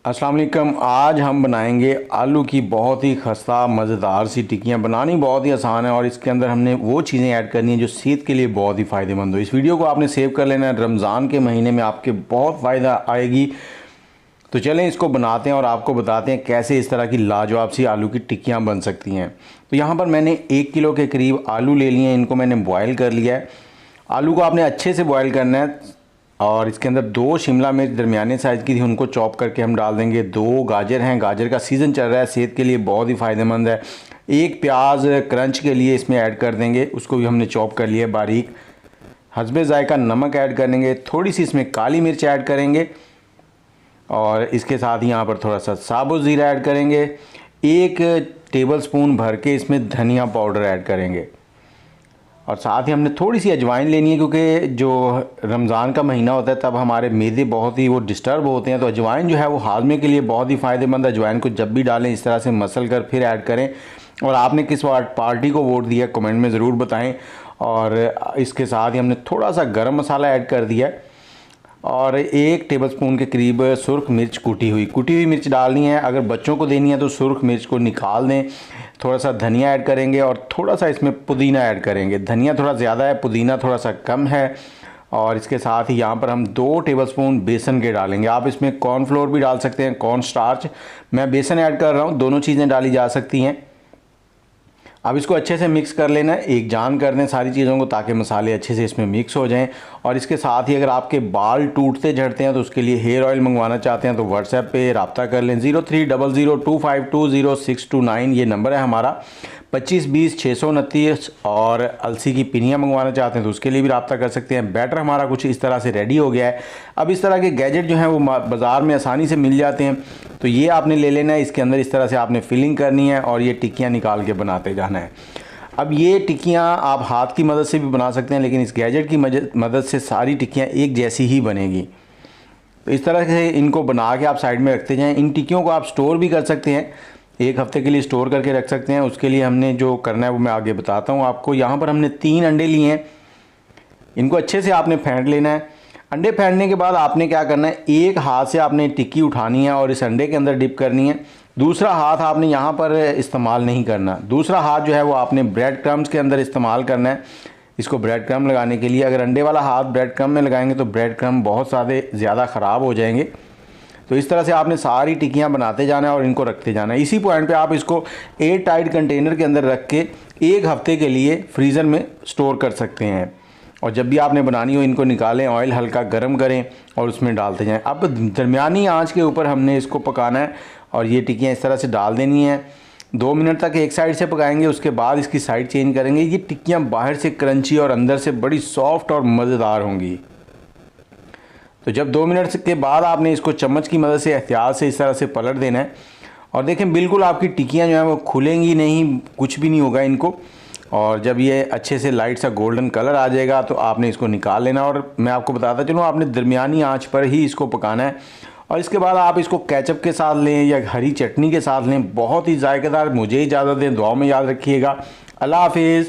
अस्सलाम वालेकुम। आज हम बनाएंगे आलू की बहुत ही खस्ता मज़ेदार सी टिक्कियाँ। बनानी बहुत ही आसान है और इसके अंदर हमने वो चीज़ें ऐड करनी है जो सेहत के लिए बहुत ही फ़ायदेमंद हो। इस वीडियो को आपने सेव कर लेना है, रमज़ान के महीने में आपके बहुत फ़ायदा आएगी। तो चलें इसको बनाते हैं और आपको बताते हैं कैसे इस तरह की लाजवाब सी आलू की टिक्कियाँ बन सकती हैं। तो यहाँ पर मैंने 1 किलो के करीब आलू ले लिए हैं, इनको मैंने बॉयल कर लिया है। आलू को आपने अच्छे से बॉयल करना है और इसके अंदर 2 शिमला मिर्च दरमियाने साइज़ की थी, उनको चॉप करके हम डाल देंगे। 2 गाजर हैं, गाजर का सीज़न चल रहा है, सेहत के लिए बहुत ही फ़ायदेमंद है। 1 प्याज क्रंच के लिए इसमें ऐड कर देंगे, उसको भी हमने चॉप कर लिया है बारीक। हस्बे ज़ायका नमक ऐड करेंगे, थोड़ी सी इसमें काली मिर्च ऐड करेंगे और इसके साथ ही यहाँ पर थोड़ा सा साबुत ज़ीरा ऐड करेंगे। 1 टेबलस्पून भर के इसमें धनिया पाउडर ऐड करेंगे और साथ ही हमने थोड़ी सी अजवाइन लेनी है, क्योंकि जो रमज़ान का महीना होता है तब हमारे मैदे बहुत ही वो डिस्टर्ब होते हैं। तो अजवाइन जो है वो हाजमे के लिए बहुत ही फ़ायदेमंद है। अजवाइन को जब भी डालें इस तरह से मसल कर फिर ऐड करें। और आपने किस पार्टी को वोट दिया कमेंट में ज़रूर बताएं। और इसके साथ ही हमने थोड़ा सा गरम मसाला ऐड कर दिया है और 1 टेबलस्पून के करीब सुर्ख मिर्च कुटी हुई मिर्च डालनी है। अगर बच्चों को देनी है तो सुर्ख मिर्च को निकाल दें। थोड़ा सा धनिया ऐड करेंगे और थोड़ा सा इसमें पुदीना ऐड करेंगे। धनिया थोड़ा ज़्यादा है, पुदीना थोड़ा सा कम है। और इसके साथ ही यहाँ पर हम 2 टेबलस्पून बेसन के डालेंगे। आप इसमें कॉर्नफ्लोर भी डाल सकते हैं, कॉर्न स्टार्च। मैं बेसन ऐड कर रहा हूँ, दोनों चीज़ें डाली जा सकती हैं। अब इसको अच्छे से मिक्स कर लेना है, एक जान कर दें सारी चीज़ों को ताकि मसाले अच्छे से इसमें मिक्स हो जाएं। और इसके साथ ही अगर आपके बाल टूटते झड़ते हैं तो उसके लिए हेयर ऑयल मंगवाना चाहते हैं तो व्हाट्सएप पे रब्ता कर लें। 0300252069 ये नंबर है हमारा। 2520 629। और अलसी की पिनियाँ मंगवाना चाहते हैं तो उसके लिए भी रब्ता कर सकते हैं। बैटर हमारा कुछ इस तरह से रेडी हो गया है। अब इस तरह के गैजेट जो हैं वो बाज़ार में आसानी से मिल जाते हैं, तो ये आपने ले लेना है। इसके अंदर इस तरह से आपने फिलिंग करनी है और ये टिक्कियाँ निकाल के बनाते जाना है। अब ये टिक्कियाँ आप हाथ की मदद से भी बना सकते हैं, लेकिन इस गैजेट की मदद से सारी टिक्कियाँ एक जैसी ही बनेगी। तो इस तरह से इनको बना के आप साइड में रखते जाएं। इन टिक्कियों को आप स्टोर भी कर सकते हैं, 1 हफ़्ते के लिए स्टोर करके रख सकते हैं। उसके लिए हमने जो करना है वो मैं आगे बताता हूँ आपको। यहाँ पर हमने 3 अंडे लिए हैं, इनको अच्छे से आपने फेंट लेना है। अंडे फेंटने के बाद आपने क्या करना है, एक हाथ से आपने टिक्की उठानी है और इस अंडे के अंदर डिप करनी है। दूसरा हाथ आपने यहाँ पर इस्तेमाल नहीं करना। दूसरा हाथ जो है वो आपने ब्रेड क्रम्स के अंदर इस्तेमाल करना है, इसको ब्रेड क्रम्ब लगाने के लिए। अगर अंडे वाला हाथ ब्रेड क्रम्ब में लगाएंगे तो ब्रेड क्रम्ब बहुत ज़्यादा ख़राब हो जाएंगे। तो इस तरह से आपने सारी टिक्कियाँ बनाते जाना है और इनको रखते जाना है। इसी पॉइंट पे आप इसको एयर टाइट कंटेनर के अंदर रख के 1 हफ़्ते के लिए फ्रीज़र में स्टोर कर सकते हैं। और जब भी आपने बनानी हो इनको निकालें, ऑयल हल्का गर्म करें और उसमें डालते जाएं। अब दरमियानी आंच के ऊपर हमने इसको पकाना है और ये टिक्कियाँ इस तरह से डाल देनी है। 2 मिनट तक एक साइड से पकाएंगे, उसके बाद इसकी साइड चेंज करेंगे। ये टिक्कियाँ बाहर से क्रंची और अंदर से बड़ी सॉफ्ट और मज़ेदार होंगी। तो जब 2 मिनट के बाद आपने इसको चम्मच की मदद से एहतियात से इस तरह से पलट देना है और देखें बिल्कुल आपकी टिक्कियाँ जो हैं वो खुलेंगी नहीं, कुछ भी नहीं होगा इनको। और जब ये अच्छे से लाइट सा गोल्डन कलर आ जाएगा तो आपने इसको निकाल लेना। और मैं आपको बताता चलूँ, आपने दरमियानी आंच पर ही इसको पकाना है। और इसके बाद आप इसको केचप के साथ लें या हरी चटनी के साथ लें, बहुत ही जायकेदार। मुझे इजाज़त दें, दुआ में याद रखिएगा। अल्लाह हाफिज़।